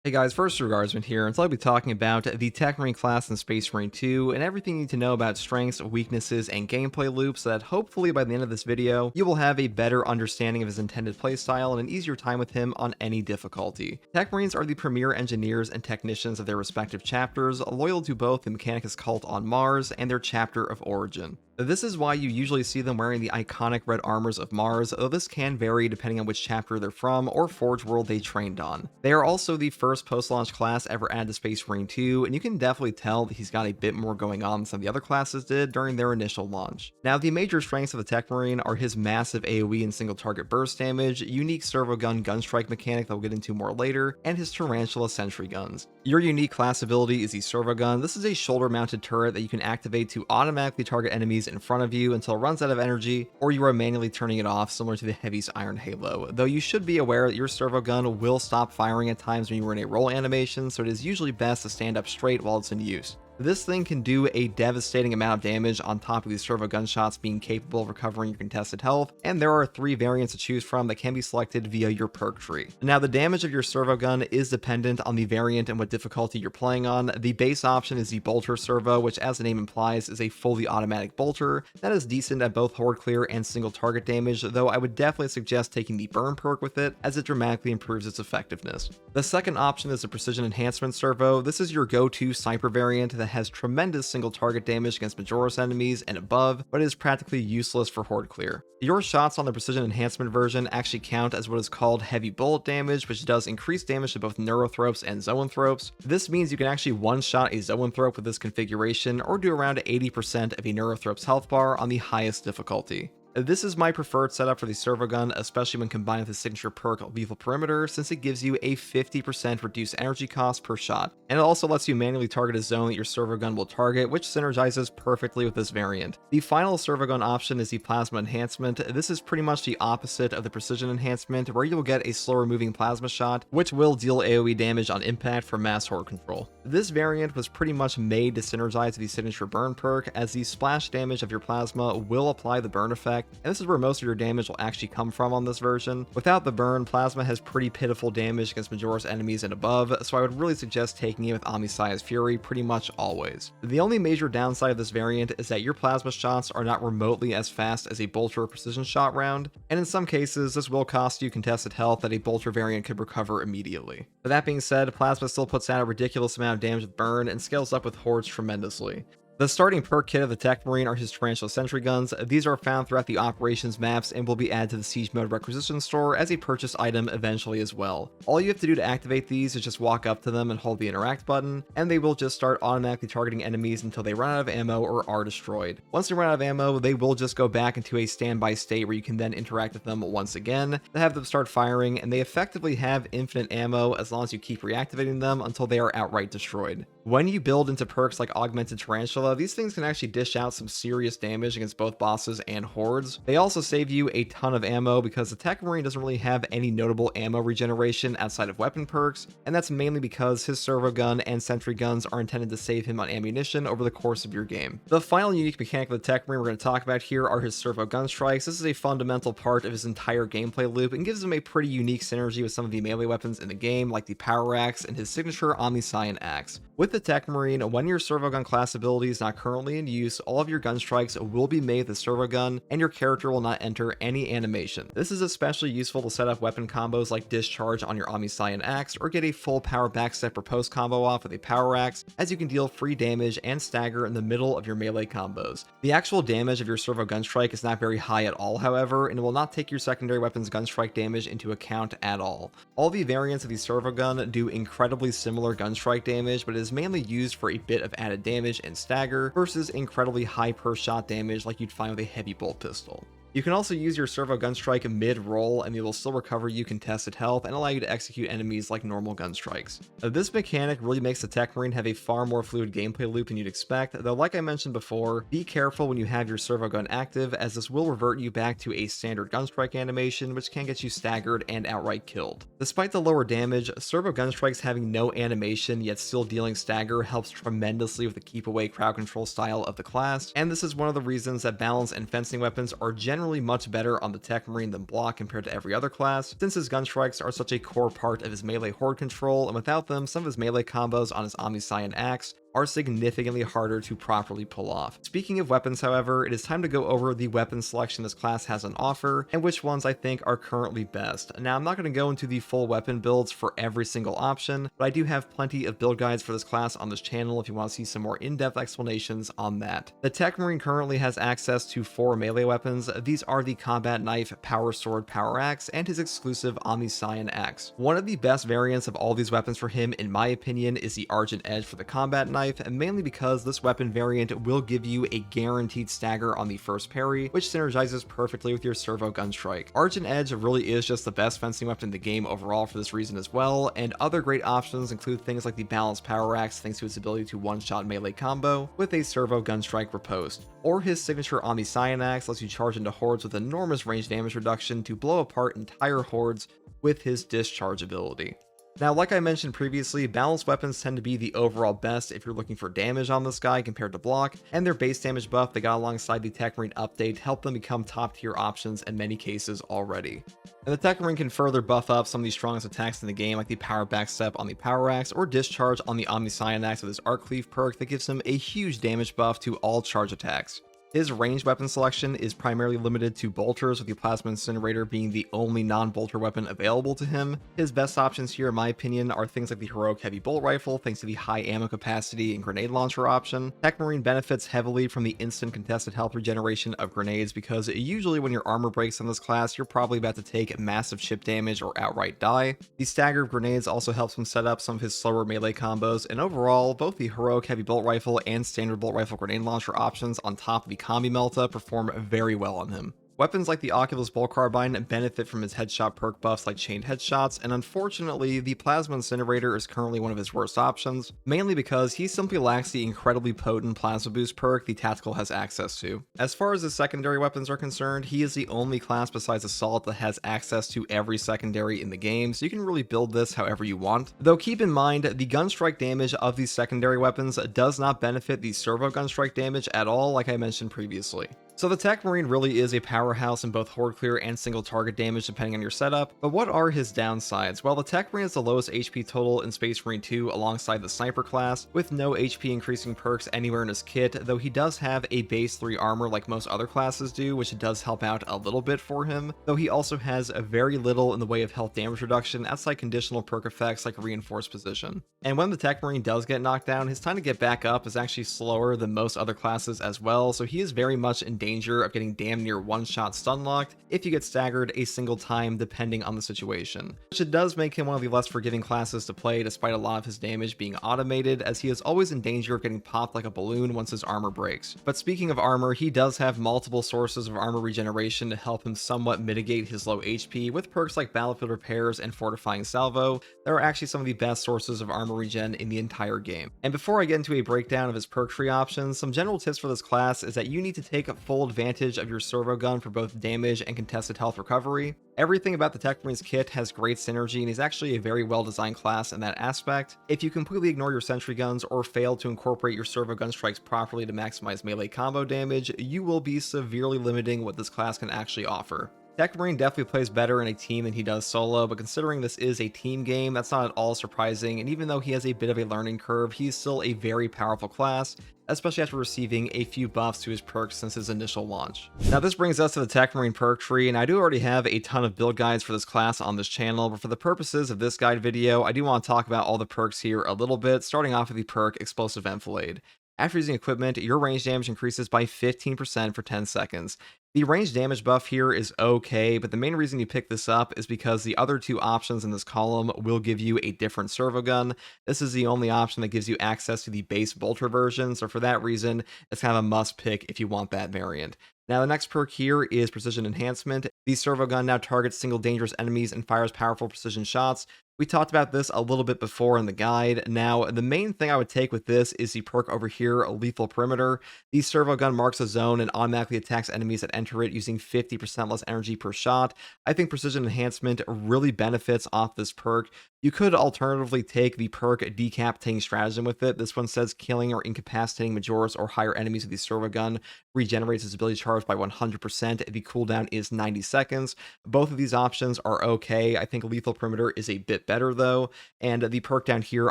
Hey guys, first regardsman here, and so I'll be talking about the Techmarine class in Space Marine 2, and everything you need to know about strengths, weaknesses, and gameplay loops so that hopefully by the end of this video, you will have a better understanding of his intended playstyle and an easier time with him on any difficulty. Techmarines are the premier engineers and technicians of their respective chapters, loyal to both the Mechanicus cult on Mars and their chapter of origin. This is why you usually see them wearing the iconic red armors of Mars, though this can vary depending on which chapter they're from or Forge World they trained on. They are also the first post-launch class ever added to Space Marine 2, and you can definitely tell that he's got a bit more going on than some of the other classes did during their initial launch. Now, the major strengths of the Techmarine are his massive AoE and single target burst damage, unique servo gun Gunstrike mechanic that we'll get into more later, and his Tarantuala Sentry guns. Your unique class ability is the servo gun. This is a shoulder-mounted turret that you can activate to automatically target enemies in front of you until it runs out of energy, or you are manually turning it off, similar to the Heavy's Iron Halo, though you should be aware that your servo gun will stop firing at times when you are in a roll animation, so it is usually best to stand up straight while it's in use. This thing can do a devastating amount of damage on top of these servo gunshots being capable of recovering your contested health, and there are 3 variants to choose from that can be selected via your perk tree. Now, the damage of your servo gun is dependent on the variant and what difficulty you're playing on. The base option is the bolter servo, which as the name implies is a fully automatic bolter that is decent at both horde clear and single target damage, though I would definitely suggest taking the burn perk with it as it dramatically improves its effectiveness. The second option is the precision enhancement servo. This is your go-to sniper variant that has tremendous single target damage against Majoris enemies and above, but is practically useless for horde clear. Your shots on the precision enhancement version actually count as what is called heavy bullet damage, which does increase damage to both neurothropes and zoanthropes. This means you can actually one-shot a zoanthrope with this configuration, or do around 80% of a neurothrope's health bar on the highest difficulty. This is my preferred setup for the servo gun, especially when combined with the signature perk Lethal Perimeter, since it gives you a 50% reduced energy cost per shot, and it also lets you manually target a zone that your servo gun will target, which synergizes perfectly with this variant. The final servo gun option is the Plasma Enhancement. This is pretty much the opposite of the Precision Enhancement, where you'll get a slower moving plasma shot, which will deal AoE damage on impact for mass horde control. This variant was pretty much made to synergize the signature burn perk, as the splash damage of your plasma will apply the burn effect, and this is where most of your damage will actually come from on this version. Without the burn, plasma has pretty pitiful damage against Majoris enemies and above, so I would really suggest taking it with Omnisci's Fury pretty much always. The only major downside of this variant is that your plasma shots are not remotely as fast as a bolter or precision shot round, and in some cases this will cost you contested health that a bolter variant could recover immediately. But that being said, plasma still puts out a ridiculous amount of damage with burn and scales up with hordes tremendously. The starting perk kit of the Techmarine are his Tarantula Sentry guns. These are found throughout the operations maps and will be added to the Siege Mode requisition store as a purchase item eventually as well. All you have to do to activate these is just walk up to them and hold the interact button, and they will just start automatically targeting enemies until they run out of ammo or are destroyed. Once they run out of ammo, they will just go back into a standby state where you can then interact with them once again to have them start firing, and they effectively have infinite ammo as long as you keep reactivating them until they are outright destroyed. When you build into perks like Augmented Tarantula, these things can actually dish out some serious damage against both bosses and hordes. They also save you a ton of ammo because the Techmarine doesn't really have any notable ammo regeneration outside of weapon perks, and that's mainly because his servo gun and sentry guns are intended to save him on ammunition over the course of your game. The final unique mechanic of the Techmarine we're going to talk about here are his servo gun strikes. This is a fundamental part of his entire gameplay loop and gives him a pretty unique synergy with some of the melee weapons in the game, like the Power Axe and his signature Omniscient Axe. With the Techmarine, when your servo gun class ability is not currently in use, all of your gun strikes will be made with the servo gun, and your character will not enter any animation. This is especially useful to set up weapon combos like Discharge on your Omniscient Axe, or get a full power backstep or post combo off with a Power Axe, as you can deal free damage and stagger in the middle of your melee combos. The actual damage of your servo gun strike is not very high at all, however, and it will not take your secondary weapon's gun strike damage into account at all. All the variants of the servo gun do incredibly similar gun strike damage, but it is mainly used for a bit of added damage and stagger versus incredibly high per shot damage like you'd find with a heavy bolt pistol. You can also use your servo gun strike mid-roll, and it will still recover you contested health and allow you to execute enemies like normal gun strikes. This mechanic really makes the Techmarine have a far more fluid gameplay loop than you'd expect, though like I mentioned before, be careful when you have your servo gun active, as this will revert you back to a standard gun strike animation, which can get you staggered and outright killed. Despite the lower damage, servo gun strikes having no animation yet still dealing stagger helps tremendously with the keep away crowd control style of the class, and this is one of the reasons that balance and fencing weapons are generally generally much better on the Techmarine than block compared to every other class, since his Gunstrikes are such a core part of his melee horde control, and without them, some of his melee combos on his Omniscient Axe are significantly harder to properly pull off. Speaking of weapons, however, it is time to go over the weapon selection this class has on offer, and which ones I think are currently best. Now, I'm not going to go into the full weapon builds for every single option, but I do have plenty of build guides for this class on this channel if you want to see some more in-depth explanations on that. The Techmarine currently has access to 4 melee weapons. These are the Combat Knife, Power Sword, Power Axe, and his exclusive Omniscient Axe. One of the best variants of all these weapons for him, in my opinion, is the Argent Edge for the Combat Knife, and mainly because this weapon variant will give you a guaranteed stagger on the first parry, which synergizes perfectly with your Servo Gunstrike. Argent Edge really is just the best fencing weapon in the game overall for this reason as well, and other great options include things like the Balanced Power Axe thanks to its ability to one-shot melee combo with a Servo Gunstrike riposte, or his signature Omniscient Axe lets you charge into hordes with enormous range damage reduction to blow apart entire hordes with his discharge ability. Now, like I mentioned previously, balanced weapons tend to be the overall best if you're looking for damage on this guy compared to block, and their base damage buff they got alongside the Techmarine update helped them become top tier options in many cases already. And the Techmarine can further buff up some of the strongest attacks in the game, like the Power Backstep on the Power Axe, or Discharge on the Omniscient Axe with his Arc Cleave perk that gives him a huge damage buff to all charge attacks. His ranged weapon selection is primarily limited to bolters, with the Plasma Incinerator being the only non-bolter weapon available to him. His best options here, in my opinion, are things like the Heroic Heavy Bolt Rifle, thanks to the high ammo capacity and grenade launcher option. Techmarine benefits heavily from the instant contested health regeneration of grenades, because usually when your armor breaks on this class, you're probably about to take massive chip damage or outright die. The stagger of grenades also helps him set up some of his slower melee combos, and overall, both the Heroic Heavy Bolt Rifle and Standard Bolt Rifle grenade launcher options on top of the Combi Melta perform very well on him. Weapons like the Oculus Bolt Carbine benefit from his headshot perk buffs like chained headshots, and unfortunately, the Plasma Incinerator is currently one of his worst options, mainly because he simply lacks the incredibly potent Plasma Boost perk the Tactical has access to. As far as his secondary weapons are concerned, he is the only class besides Assault that has access to every secondary in the game, so you can really build this however you want. Though keep in mind, the gunstrike damage of these secondary weapons does not benefit the Servo Gunstrike damage at all, like I mentioned previously. So the Techmarine really is a powerhouse in both horde clear and single target damage depending on your setup, but what are his downsides? Well, the Techmarine has the lowest HP total in Space Marine 2 alongside the Sniper class, with no HP increasing perks anywhere in his kit, though he does have a base 3 armor like most other classes do, which does help out a little bit for him, though he also has very little in the way of health damage reduction outside conditional perk effects like Reinforced Position. And when the Techmarine does get knocked down, his time to get back up is actually slower than most other classes as well, so he is very much in danger of getting damn near one-shot stun locked if you get staggered a single time depending on the situation, which it does make him one of the less forgiving classes to play despite a lot of his damage being automated, as he is always in danger of getting popped like a balloon once his armor breaks. But speaking of armor, he does have multiple sources of armor regeneration to help him somewhat mitigate his low HP, with perks like Battlefield Repairs and Fortifying Salvo that are actually some of the best sources of armor regen in the entire game. And before I get into a breakdown of his perk tree options, some general tips for this class is that you need to take full advantage of your servo gun for both damage and contested health recovery. Everything about the Techmarine's kit has great synergy, and he's actually a very well designed class in that aspect. If you completely ignore your sentry guns or fail to incorporate your servo gun strikes properly to maximize melee combo damage, you will be severely limiting what this class can actually offer. Techmarine definitely plays better in a team than he does solo, but considering this is a team game, that's not at all surprising, and even though he has a bit of a learning curve, he's still a very powerful class, especially after receiving a few buffs to his perks since his initial launch. Now this brings us to the Techmarine perk tree, and I do already have a ton of build guides for this class on this channel, but for the purposes of this guide video, I do want to talk about all the perks here a little bit, starting off with the perk Explosive Enfilade. After using equipment, your range damage increases by 15% for 10 seconds. The range damage buff here is okay, but the main reason you pick this up is because the other two options in this column will give you a different servo gun. This is the only option that gives you access to the base bolter version, so for that reason, it's kind of a must pick if you want that variant. Now the next perk here is Precision Enhancement. The servo gun now targets single dangerous enemies and fires powerful precision shots, We talked about this a little bit before in the guide. Now, the main thing I would take with this is the perk over here, Lethal Perimeter. The servo gun marks a zone and automatically attacks enemies that enter it using 50% less energy per shot. I think Precision Enhancement really benefits off this perk. You could alternatively take the perk Decapitating Stratagem with it. This one says killing or incapacitating Majoris or higher enemies with the servo gun regenerates its ability charge by 100%. The cooldown is 90 seconds. Both of these options are okay. I think Lethal Perimeter is a bit better though, and the perk down here,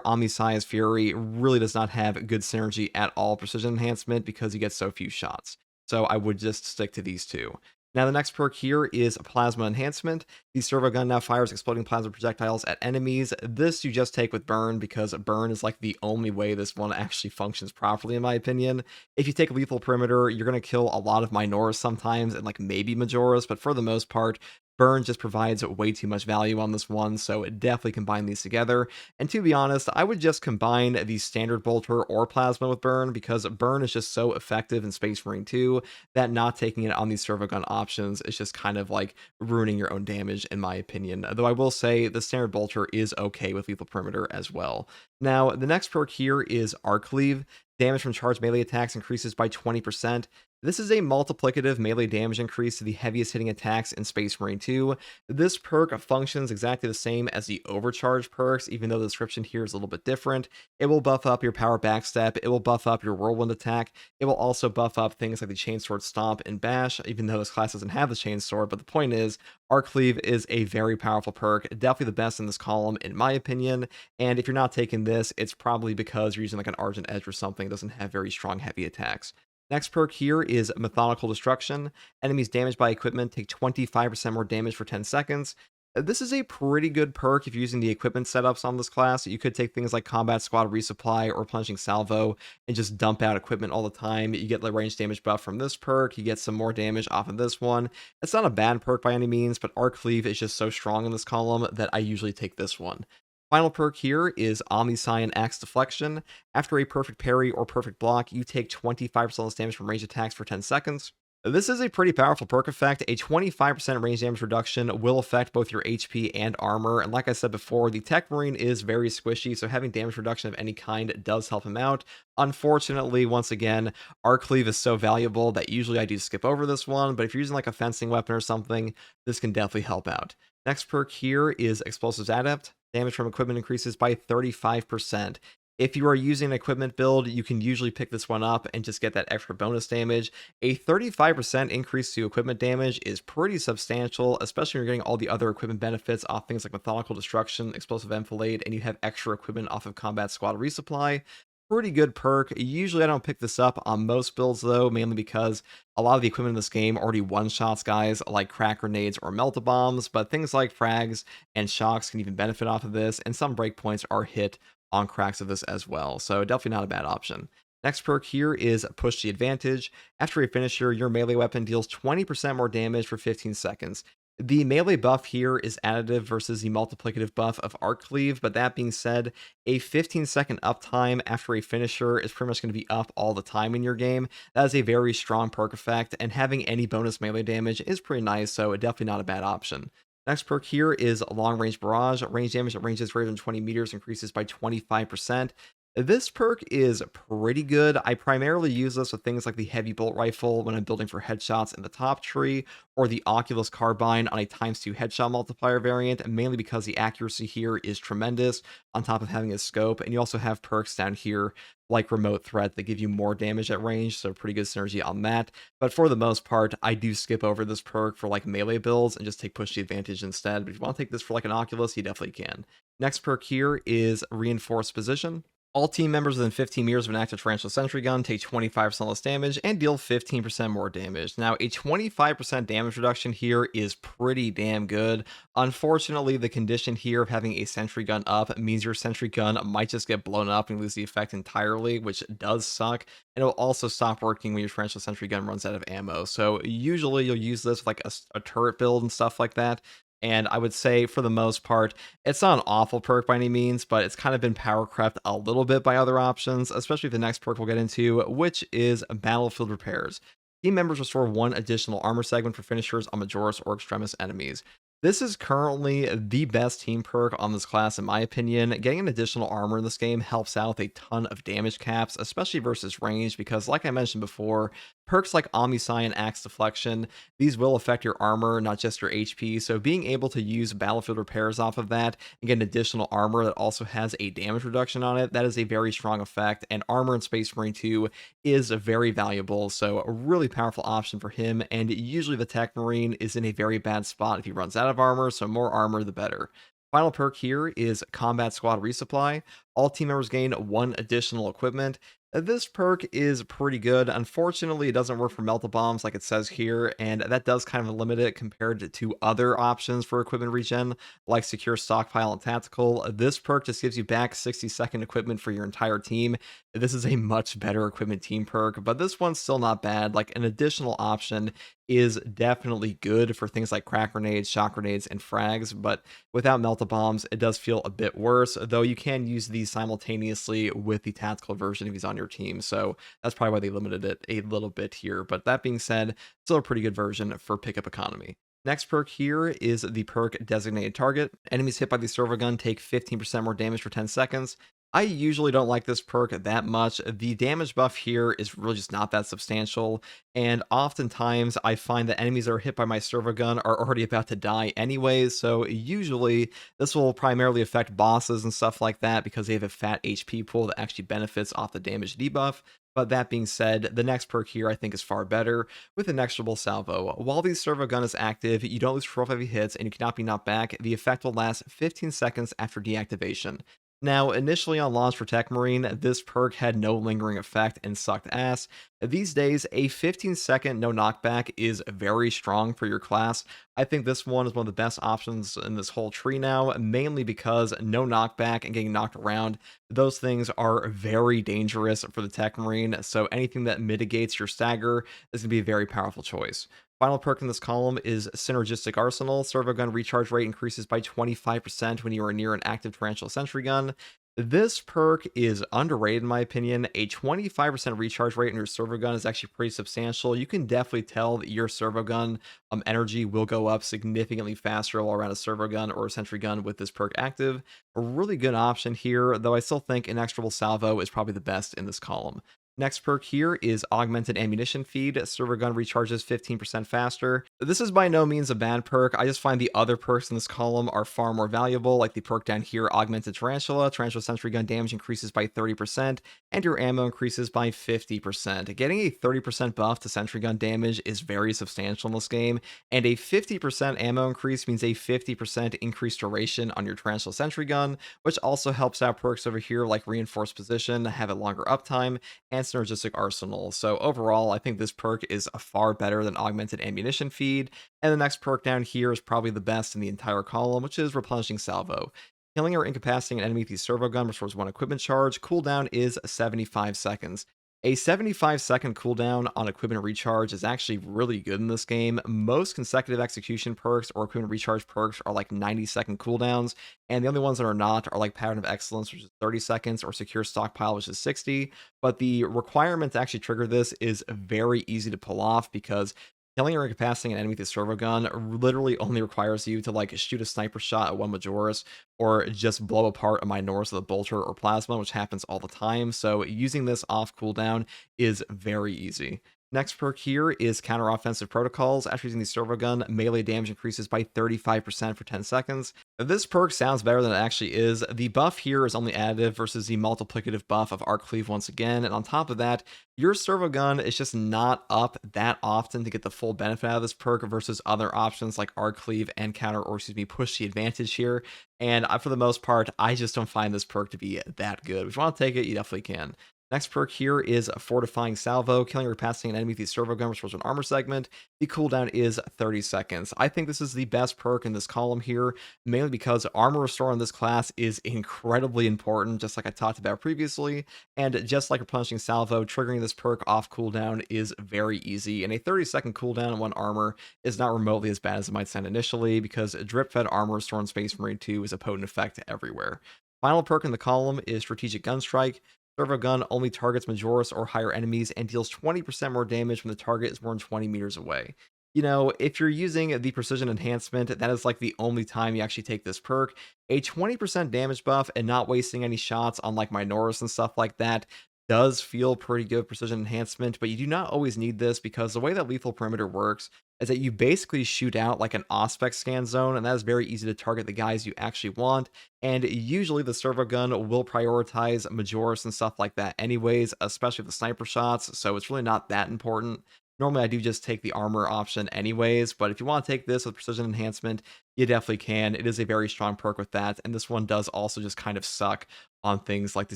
Omniscience Fury, really does not have good synergy at all precision enhancement because you get so few shots. So I would just stick to these two. Now the next perk here is Plasma Enhancement. The servo gun now fires exploding plasma projectiles at enemies. This you just take with Burn because Burn is like the only way this one actually functions properly in my opinion. If you take Lethal Perimeter, you're going to kill a lot of Minoras sometimes and like maybe Majoras, but for the most part, Burn just provides way too much value on this one, so definitely combine these together. And to be honest, I would just combine the standard bolter or plasma with Burn because Burn is just so effective in Space Marine 2 that not taking it on these servo gun options is just kind of like ruining your own damage in my opinion. Though I will say the standard bolter is okay with Lethal Perimeter as well. Now, the next perk here is Arc Cleave. Damage from charged melee attacks increases by 20%. This is a multiplicative melee damage increase to the heaviest hitting attacks in Space Marine 2. This perk functions exactly the same as the overcharge perks, even though the description here is a little bit different. It will buff up your power backstep, it will buff up your whirlwind attack, it will also buff up things like the chainsword stomp and bash, even though this class doesn't have the chainsword, but the point is, Arc Cleave is a very powerful perk, definitely the best in this column in my opinion, and if you're not taking this, it's probably because you're using like an Argent Edge or something that doesn't have very strong heavy attacks. Next perk here is Methodical Destruction. Enemies damaged by equipment take 25% more damage for 10 seconds. This is a pretty good perk if you're using the equipment setups on this class. You could take things like Combat Squad Resupply or Replenishing Salvo and just dump out equipment all the time. You get the range damage buff from this perk, you get some more damage off of this one. It's not a bad perk by any means, but Arc Cleave is just so strong in this column that I usually take this one. Final perk here is Omniscient Axe Deflection. After a perfect parry or perfect block, you take 25% less damage from range attacks for 10 seconds. This is a pretty powerful perk effect. A 25% range damage reduction will affect both your HP and armor, and like I said before, the Techmarine is very squishy, so having damage reduction of any kind does help him out. Unfortunately, once again, Arc Cleave is so valuable that usually I do skip over this one, but if you're using like a fencing weapon or something, this can definitely help out. Next perk here is Explosives Adept. Damage from equipment increases by 35%. If you are using an equipment build, you can usually pick this one up and just get that extra bonus damage. A 35% increase to equipment damage is pretty substantial, especially when you're getting all the other equipment benefits off things like Methodical Destruction, Explosive Enfilade, and you have extra equipment off of Combat Squad Resupply. Pretty good perk. Usually I don't pick this up on most builds though, mainly because a lot of the equipment in this game already one-shots guys like crack grenades or melt-a-bombs, but things like frags and shocks can even benefit off of this, and some breakpoints are hit on cracks of this as well, so definitely not a bad option. Next perk here is Push the Advantage. After a finisher, your melee weapon deals 20% more damage for 15 seconds. The melee buff here is additive versus the multiplicative buff of Arc Cleave, but that being said, a 15-second uptime after a finisher is pretty much going to be up all the time in your game. That is a very strong perk effect, and having any bonus melee damage is pretty nice, so definitely not a bad option. Next perk here is Long Range Barrage. Range damage at ranges greater than 20 meters increases by 25%. This perk is pretty good. I primarily use this with things like the Heavy Bolt Rifle when I'm building for headshots in the top tree, or the Oculus Carbine on a ×2 headshot multiplier variant, mainly because the accuracy here is tremendous, on top of having a scope, and you also have perks down here like Remote Threat that give you more damage at range, so pretty good synergy on that. But for the most part, I do skip over this perk for like melee builds and just take Push the Advantage instead, but if you want to take this for like an Oculus, you definitely can. Next perk here is Reinforced Position. All team members within 15 meters of an active Tarantula Sentry gun take 25% less damage and deal 15% more damage. Now, a 25% damage reduction here is pretty damn good. Unfortunately, the condition here of having a Sentry gun up means your Sentry gun might just get blown up and lose the effect entirely, which does suck. And it will also stop working when your Tarantula Sentry gun runs out of ammo. So usually you'll use this with like a turret build and stuff like that. And I would say, for the most part, it's not an awful perk by any means, but it's kind of been power crept a little bit by other options, especially the next perk we'll get into, which is Battlefield Repairs. Team members restore one additional armor segment for finishers on Majoris or Extremis enemies. This is currently the best team perk on this class, in my opinion. Getting an additional armor in this game helps out with a ton of damage caps, especially versus range, because, like I mentioned before, perks like Omnisci and Axe Deflection, these will affect your armor, not just your HP. So, being able to use Battlefield Repairs off of that and get an additional armor that also has a damage reduction on it, that is a very strong effect. And armor in Space Marine 2 is very valuable, so a really powerful option for him. And usually, the Techmarine is in a very bad spot if he runs out of armor, so more armor the better. Final perk here is Combat Squad Resupply. All team members gain one additional equipment. This perk is pretty good. Unfortunately, it doesn't work for Melta Bombs like it says here, and that does kind of limit it compared to other options for equipment regen, like Secure Stockpile and Tactical. This perk just gives you back 60-second equipment for your entire team. This is a much better equipment team perk, but this one's still not bad. Like, an additional option is definitely good for things like crack grenades, shock grenades, and frags, but without melta bombs, it does feel a bit worse, though you can use these simultaneously with the tactical version if he's on your team, so that's probably why they limited it a little bit here. But that being said, still a pretty good version for pickup economy. Next perk here is the perk Designated Target. Enemies hit by the servo gun take 15% more damage for 10 seconds. I usually don't like this perk that much. The damage buff here is really just not that substantial, and oftentimes I find that enemies that are hit by my servo gun are already about to die anyways, so usually this will primarily affect bosses and stuff like that because they have a fat HP pool that actually benefits off the damage debuff. But that being said, the next perk here I think is far better with Inexorable Salvo. While the servo gun is active, you don't lose control of heavy hits and you cannot be knocked back. The effect will last 15 seconds after deactivation. Now, initially on launch for Techmarine, this perk had no lingering effect and sucked ass. These days, a 15-second no knockback is very strong for your class. I think this one is one of the best options in this whole tree now, mainly because no knockback and getting knocked around, those things are very dangerous for the Techmarine, so anything that mitigates your stagger is going to be a very powerful choice. Final perk in this column is Synergistic Arsenal. Servo gun recharge rate increases by 25% when you are near an active Tarantula Sentry gun. This perk is underrated in my opinion. A 25% recharge rate on your servo gun is actually pretty substantial. You can definitely tell that your servo gun energy will go up significantly faster while around a servo gun or a sentry gun with this perk active. A really good option here, though I still think Inexorable Salvo is probably the best in this column. Next perk here is Augmented Ammunition Feed. Servo gun recharges 15% faster. This is by no means a bad perk. I just find the other perks in this column are far more valuable, like the perk down here, Augmented Tarantula. Tarantula Sentry Gun damage increases by 30%, and your ammo increases by 50%. Getting a 30% buff to Sentry Gun damage is very substantial in this game, and a 50% ammo increase means a 50% increased duration on your Tarantula Sentry Gun, which also helps out perks over here like Reinforced Position, have a longer uptime, and Synergistic Arsenal. So overall, I think this perk is far better than Augmented Ammunition Feed, and the next perk down here is probably the best in the entire column, which is Replenishing Salvo. Killing or incapacitating an enemy with the servo gun restores one equipment charge. Cooldown is 75 seconds. A 75-second cooldown on equipment recharge is actually really good in this game. Most consecutive execution perks or equipment recharge perks are like 90-second cooldowns, and the only ones that are not are like Pattern of Excellence, which is 30 seconds, or Secure Stockpile, which is 60. But the requirement to actually trigger this is very easy to pull off because killing or incapacitating an enemy with a servo gun literally only requires you to like shoot a sniper shot at one Majoris or just blow apart a Minoris with a bolter or plasma, which happens all the time. So using this off cooldown is very easy. Next perk here is Counteroffensive Protocols. After using the servo gun, melee damage increases by 35% for 10 seconds. This perk sounds better than it actually is. The buff here is only additive versus the multiplicative buff of Arc Cleave once again, and on top of that, your servo gun is just not up that often to get the full benefit out of this perk versus other options like Arc Cleave and Push the Advantage here. And for the most part, I just don't find this perk to be that good. If you want to take it, you definitely can. Next perk here is Fortifying Salvo. Killing or incapacitating an enemy with the servo gun restores an armor segment. The cooldown is 30 seconds. I think this is the best perk in this column here, mainly because armor restore in this class is incredibly important, just like I talked about previously. And just like Replenishing Salvo, triggering this perk off cooldown is very easy. And a 30-second cooldown on one armor is not remotely as bad as it might sound initially, because drip-fed armor restore in Space Marine 2 is a potent effect everywhere. Final perk in the column is Strategic Gunstrike. Servo gun only targets Majoris or higher enemies and deals 20% more damage when the target is more than 20 meters away. If you're using the precision enhancement, that is like the only time you actually take this perk. A 20% damage buff and not wasting any shots on like Minoris and stuff like that does feel pretty good precision enhancement, but you do not always need this because the way that lethal perimeter works is that you basically shoot out like an aspect scan zone, and that is very easy to target the guys you actually want. And usually the servo gun will prioritize Majoris and stuff like that, anyways, especially the sniper shots. So it's really not that important. Normally, I do just take the armor option anyways, but if you want to take this with precision enhancement, you definitely can. It is a very strong perk with that, and this one does also just kind of suck on things like the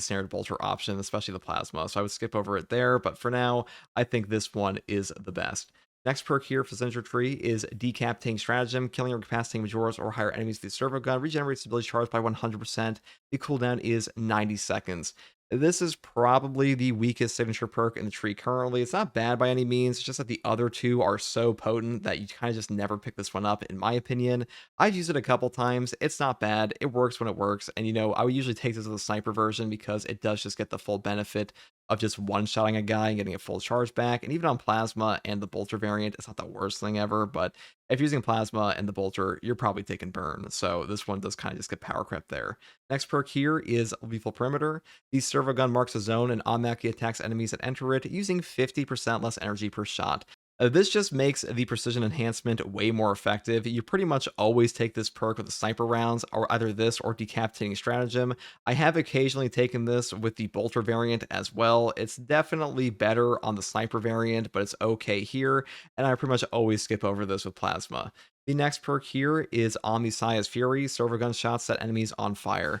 standard bolter option, especially the plasma. So I would skip over it there, but for now, I think this one is the best. Next perk here for Sentry is Decapitating Stratagem. Killing or incapacitating Majoris or higher enemies with the servo gun regenerates ability charge by 100%. The cooldown is 90 seconds. This is probably the weakest signature perk in the tree currently. It's not bad by any means. It's just that the other two are so potent that you kind of just never pick this one up, in my opinion. I've used it a couple times. It's not bad. It works when it works. And, I would usually take this as a sniper version because it does just get the full benefit of just one-shotting a guy and getting a full charge back. And even on Plasma and the Bolter variant, it's not the worst thing ever. But if you're using Plasma and the Bolter, you're probably taking burn. So this one does kind of just get power crept there. Next perk here is Lethal Perimeter. The servo gun marks a zone and automatically attacks enemies that enter it using 50% less energy per shot. This just makes the precision enhancement way more effective. You pretty much always take this perk with the sniper rounds, or either this or Decapitating Stratagem. I have occasionally taken this with the Bolter variant as well. It's definitely better on the sniper variant, but it's okay here, and I pretty much always skip over this with Plasma. The next perk here is Omniscience Fury. Servo gun shots set enemies on fire.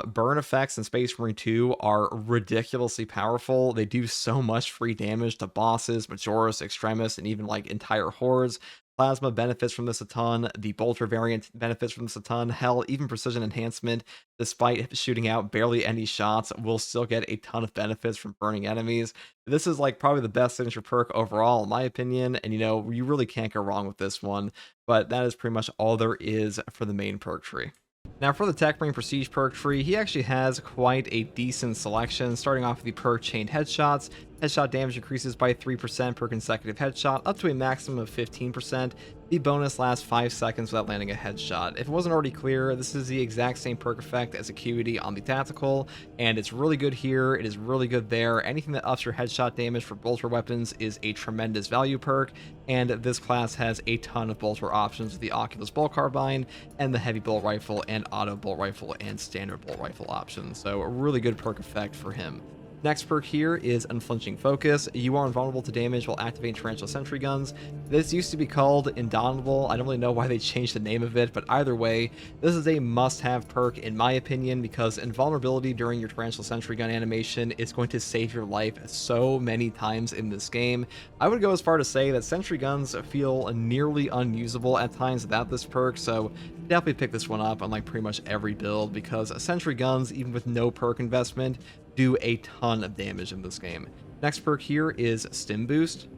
Burn effects in Space Marine 2 are ridiculously powerful. They do so much free damage to bosses, Majoris, Extremis, and even like entire hordes. Plasma benefits from this a ton. The Bolter variant benefits from this a ton. Hell, even precision enhancement, despite shooting out barely any shots, will still get a ton of benefits from burning enemies. This is like probably the best signature perk overall, in my opinion. And you really can't go wrong with this one. But that is pretty much all there is for the main perk tree. Now for the Techmarine Prestige perk tree, he actually has quite a decent selection, starting off with the perk Chained Headshots. Headshot damage increases by 3% per consecutive headshot, up to a maximum of 15%. The bonus lasts 5 seconds without landing a headshot. If it wasn't already clear, this is the exact same perk effect as Acuity on the Tactical, and it's really good here, it is really good there. Anything that ups your headshot damage for bolter weapons is a tremendous value perk, and this class has a ton of bolter options with the Oculus Bolt Carbine, and the Heavy Bolt Rifle, and Auto Bolt Rifle, and Standard Bolt Rifle options, so a really good perk effect for him. Next perk here is Unflinching Focus. You are invulnerable to damage while activating Tarantula Sentry guns. This used to be called Indomitable. I don't really know why they changed the name of it, but either way, this is a must-have perk in my opinion because invulnerability during your Tarantula Sentry gun animation is going to save your life so many times in this game. I would go as far to say that Sentry guns feel nearly unusable at times without this perk, so definitely pick this one up on like pretty much every build because Sentry guns, even with no perk investment, do a ton of damage in this game. Next perk here is Stim Boost.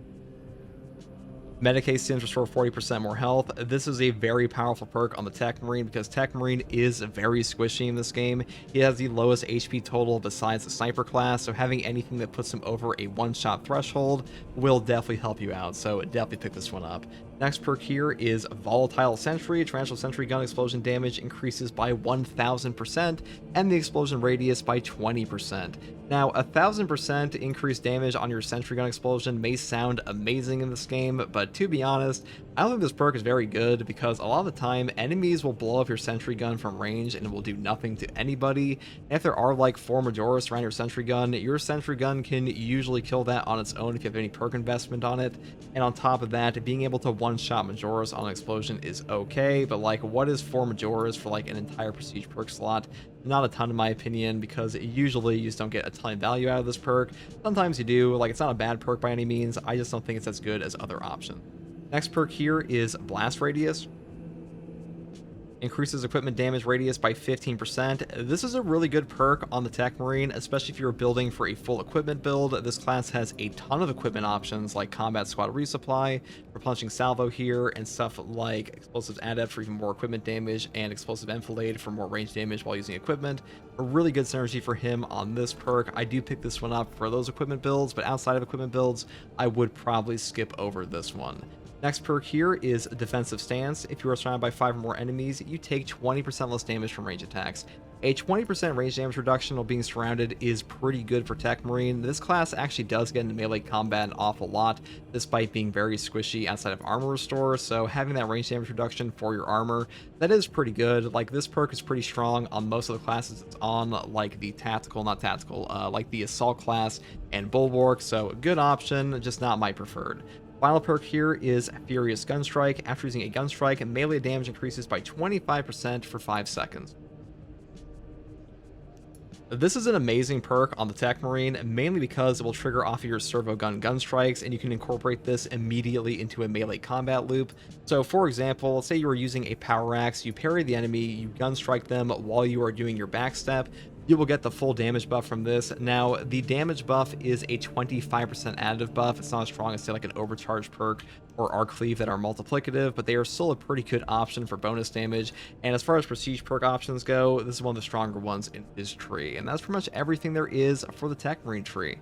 Medicae stims restore 40% more health. This is a very powerful perk on the Techmarine because Techmarine is very squishy in this game. He has the lowest HP total besides the sniper class, so having anything that puts him over a one-shot threshold will definitely help you out, so definitely pick this one up. Next perk here is Volatile Sentry. Tarantula Sentry gun explosion damage increases by 1000% and the explosion radius by 20%. Now, 1000% increased damage on your Sentry gun explosion may sound amazing in this game, but to be honest, I don't think this perk is very good because a lot of the time enemies will blow up your Sentry gun from range and it will do nothing to anybody. And if there are like 4 Majoris around your Sentry gun can usually kill that on its own if you have any perk investment on it. And on top of that, being able to one-shot Majoris on an explosion is okay, but like what is 4 Majoris for like an entire prestige perk slot? Not a ton in my opinion, because usually you just don't get a ton of value out of this perk. Sometimes you do, like it's not a bad perk by any means, I just don't think it's as good as other options. Next perk here is Blast Radius. Increases equipment damage radius by 15%. This is a really good perk on the Techmarine, especially if you're building for a full equipment build. This class has a ton of equipment options like Combat Squad Resupply, Replenishing Salvo here, and stuff like Explosives Adept for even more equipment damage, and Explosive Enfilade for more range damage while using equipment. A really good synergy for him on this perk. I do pick this one up for those equipment builds, but outside of equipment builds, I would probably skip over this one. Next perk here is Defensive Stance. If you are surrounded by 5 or more enemies, you take 20% less damage from range attacks. A 20% range damage reduction while being surrounded is pretty good for Techmarine. This class actually does get into melee combat an awful lot, despite being very squishy outside of armor restore, so having that range damage reduction for your armor, that is pretty good. Like, this perk is pretty strong on most of the classes it's on, like the like the Assault class and Bulwark, so a good option, just not my preferred. Final perk here is Furious Gunstrike. After using a Gunstrike, melee damage increases by 25% for 5 seconds. This is an amazing perk on the Techmarine, mainly because it will trigger off of your servo gun strikes, and you can incorporate this immediately into a melee combat loop. So for example, let's say you are using a power axe, you parry the enemy, you gun strike them while you are doing your backstep, you will get the full damage buff from this. Now, the damage buff is a 25% additive buff. It's not as strong as, say, like an overcharge perk or arc cleave that are multiplicative, but they are still a pretty good option for bonus damage. And as far as prestige perk options go, this is one of the stronger ones in this tree. And that's pretty much everything there is for the Techmarine tree.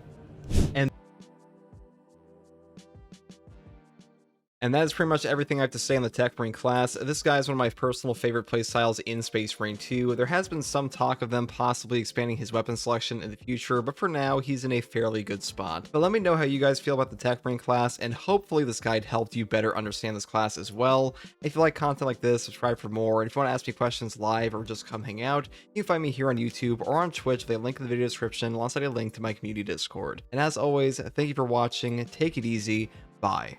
And that is pretty much everything I have to say on the Techmarine class. This guy is one of my personal favorite playstyles in Space Marine 2. There has been some talk of them possibly expanding his weapon selection in the future, but for now, he's in a fairly good spot. But let me know how you guys feel about the Techmarine class, and hopefully this guide helped you better understand this class as well. If you like content like this, subscribe for more, and if you want to ask me questions live or just come hang out, you can find me here on YouTube or on Twitch with a link in the video description alongside a link to my community Discord. And as always, thank you for watching, take it easy, bye.